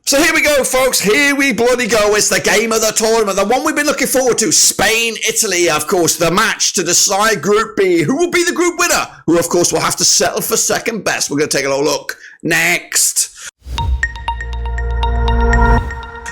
So here we go, folks. Here we bloody go. It's the game of the tournament, the one we've been looking forward to. Spain, Italy, of course, the match to decide Group B. Who will be the group winner? Who, of course, will have to settle for second best. We're going to take a little look next.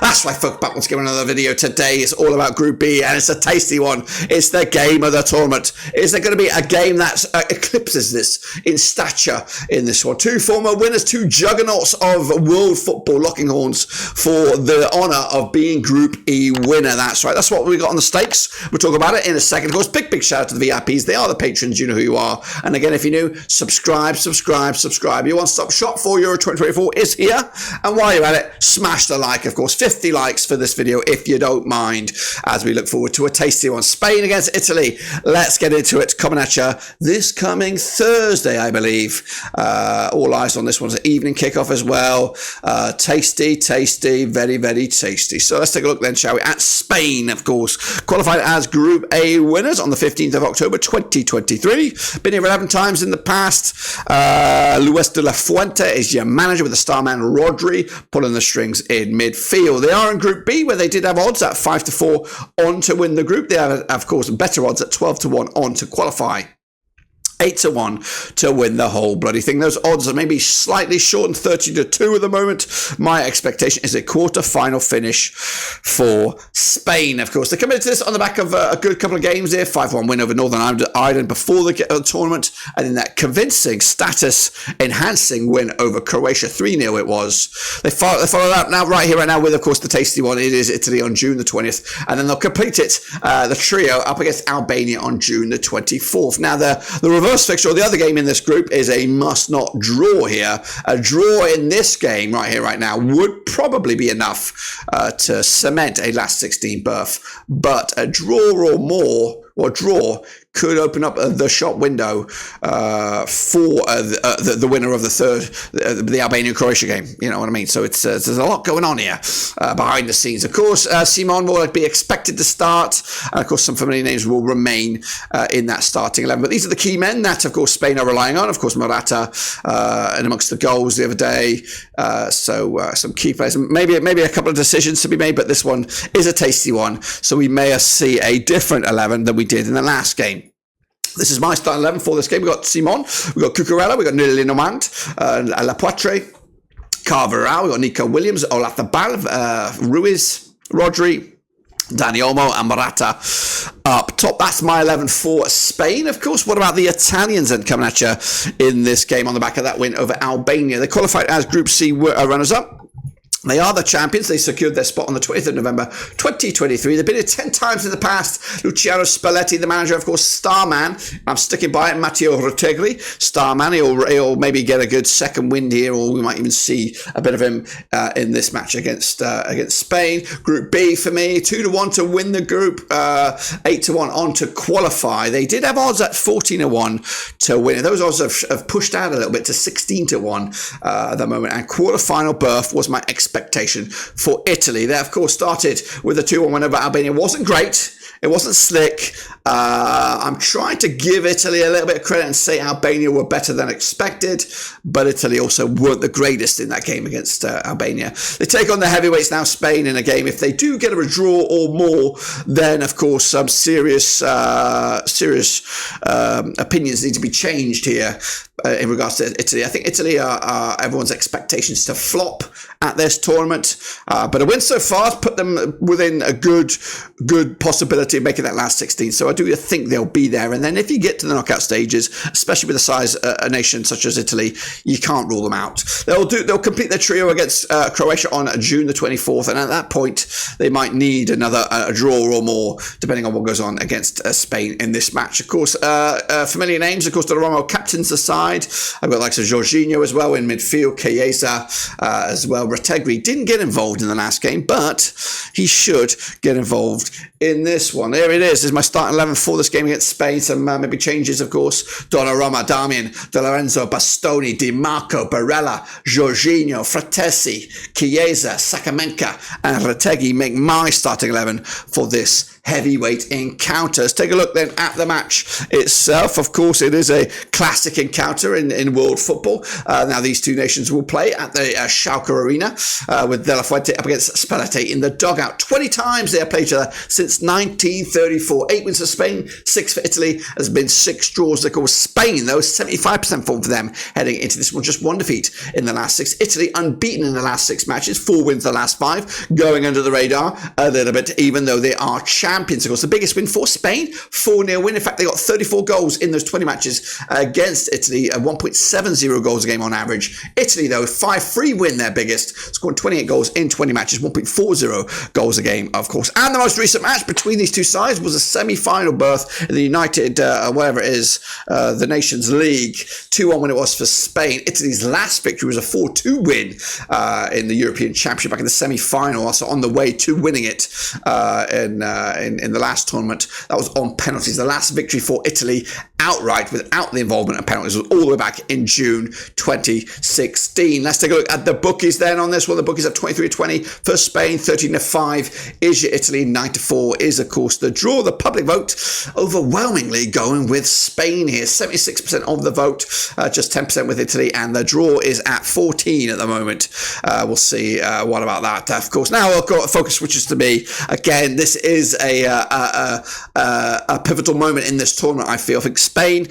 That's right, folks, back once again with another video. Today is all about Group B, and it's a tasty one. It's the game of the tournament. Is there going to be a game that eclipses this in stature in this one? Two former winners, two juggernauts of world football, locking horns for the honour of being Group E winner. That's right. That's what we got on the stakes. We'll talk about it in a second. Of course, big shout out to the VIPs. They are the patrons. You know who you are. And again, if you're new, subscribe. Your one-stop shop for Euro 2024 is here. And while you're at it, smash the like, of course. 50 likes for this video if you don't mind, as we look forward to a tasty one. Spain against Italy. Let's get into it. Coming at you this coming Thursday, I believe. All eyes on this one's an evening kickoff as well. Tasty, very, very tasty. So let's take a look then, shall we? At Spain, of course, qualified as Group A winners on the 15th of October 2023. Been here 11 times in the past. Luis de la Fuente is your manager, with the star man Rodri pulling the strings in midfield. They are in Group B, where they did have odds at 5-4 on to win the group. They have, of course, better odds at 12-1 on to qualify. 8-1 to win the whole bloody thing. Those odds are maybe slightly shortened, 30-2 at the moment. My expectation is a quarter-final finish for Spain. Of course, they come into this on the back of a good couple of games here. 5-1 win over Northern Ireland before the tournament, and then that convincing, status-enhancing win over Croatia. 3-0 it was. They follow that now, right here, right now, with, of course, the tasty one. It is Italy on June the 20th, and then they'll complete it, the trio, up against Albania on June the 24th. Now, the reverse fixture, or the other game in this group, is a must-not draw here. A draw in this game right here, right now, would probably be enough to cement a last 16 berth. But a draw or more, or draw, could open up the shop window for the winner of the third, the Albania-Croatia game. You know what I mean? So it's there's a lot going on here behind the scenes. Of course, Simon will be expected to start, and of course some familiar names will remain in that starting 11. But these are the key men that, of course, Spain are relying on. Of course, Morata and amongst the goals the other day. So some key players. Maybe a couple of decisions to be made, but this one is a tasty one. So we may see a different 11 than we did in the last game. This is my starting 11 for this game. We've got Simon, we've got Cucurella, we've got Nili Nomant, Lapoitre, Carvajal, we've got Nico Williams, Oyarzabal, Ruiz, Rodri, Dani Olmo, and Morata up top. That's my 11 for Spain. Of course, what about the Italians then coming at you in this game on the back of that win over Albania? They qualified as Group C runners-up. They are the champions. They secured their spot on the 20th of November 2023. They've been here 10 times in the past. Luciano Spalletti, the manager, of course, Starman. I'm sticking by it. Matteo Retegui, Starman. He'll maybe get a good second wind here, or we might even see a bit of him in this match against Spain. Group B for me, 2-1 to win the group, 8-1 on to qualify. They did have odds at 14-1 to win it. Those odds have pushed out a little bit to 16-1 at the moment. And quarterfinal berth was my expectation for Italy. They, of course, started with a 2-1 win over Albania. It wasn't great. It wasn't slick. I'm trying to give Italy a little bit of credit and say Albania were better than expected, but Italy also weren't the greatest in that game against Albania. They take on the heavyweights now, Spain, in a game. If they do get a draw or more, then, of course, some serious opinions need to be changed here in regards to Italy. I think Italy are everyone's expectations to flop at this tournament, but a win so far has put them within a good possibility of making that last 16. So I do think they'll be there. And then if you get to the knockout stages, especially with the size a nation such as Italy, you can't rule them out. They'll complete their trio against Croatia on June the 24th, and at that point they might need another draw or more, depending on what goes on against Spain in this match. Of course, familiar names. Of course, Donnarumma captains the side. I've got likes of Jorginho as well in midfield. Chiesa as well. Retegui didn't get involved in the last game, but he should get involved in this one. There it is. This is my starting 11 for this game against Spain. Some maybe changes, of course. Donnarumma, Darmian, De Lorenzo, Bastoni, Di Marco, Barella, Jorginho, Fratesi, Chiesa, Sakamenka, and Retegui make my starting 11 for this heavyweight encounters. Take a look then at the match itself. Of course, it is a classic encounter in world football. Now, these two nations will play at the Schalke Arena with De La Fuente up against Spalletti in the dugout. 20 times they have played each other since 1934. 8 wins for Spain, 6 for Italy. There's been 6 draws. Of course, Spain, though, 75% form for them heading into this one. Just 1 defeat in the last 6. Italy unbeaten in the last 6 matches, 4 wins the last 5, going under the radar a little bit, even though they are champions. Of course, the biggest win for Spain, 4-0 win. In fact, they got 34 goals in those 20 matches against Italy, 1.70 goals a game on average. Italy, though, 5-3 win, their biggest, scoring 28 goals in 20 matches, 1.40 goals a game, of course. And the most recent match between these two sides was a semi-final berth in the United, whatever it is, the Nations League. 2-1 when it was for Spain. Italy's last victory was a 4-2 win in the European Championship back in the semi-final, also on the way to winning it in the last tournament. That was on penalties. The last victory for Italy outright without the involvement of penalties was all the way back in June 2016. Let's take a look at the bookies then on this one. The bookies are 23-20 for Spain, 13-5 is your Italy, 9-4 is, of course, the draw. The public vote overwhelmingly going with Spain here. 76% of the vote, just 10% with Italy, and the draw is at 14 at the moment. We'll see what about that, of course. Now I've got a focus switches to me. Again, this is a pivotal moment in this tournament, I feel. I think Spain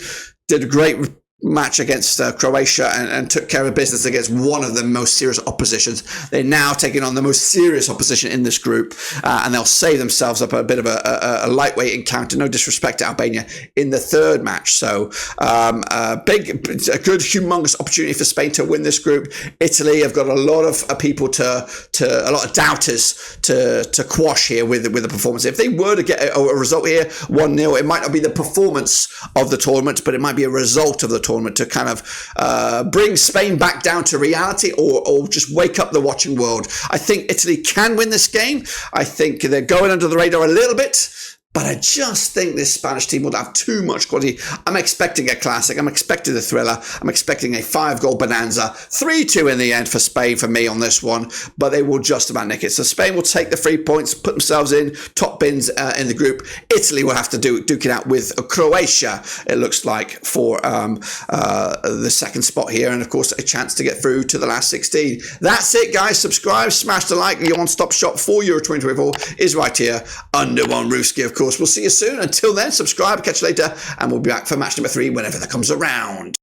did a great match against Croatia and took care of business against one of the most serious oppositions. They're now taking on the most serious opposition in this group, and they'll save themselves up a bit of a lightweight encounter, no disrespect to Albania, in the third match. So a good, humongous opportunity for Spain to win this group. Italy have got a lot of people a lot of doubters to quash here with the performance. If they were to get a result here, 1-0, it might not be the performance of the tournament, but it might be a result of the tournament to kind of bring Spain back down to reality or just wake up the watching world. I think Italy can win this game. I think they're going under the radar a little bit, but I just think this Spanish team will have too much quality. I'm expecting a classic. I'm expecting a thriller. I'm expecting a 5-goal bonanza. 3-2 in the end for Spain for me on this one, but they will just about nick it. So Spain will take the 3 points, put themselves in top bins in the group. Italy will have to duke it out with Croatia, it looks like, for the second spot here, and of course a chance to get through to the last 16. That's it, guys. Subscribe, smash the like. Your one-stop shop for Euro 2024 is right here under one roofski, of course. We'll see you soon. Until then, subscribe, catch you later, and we'll be back for match number 3 whenever that comes around.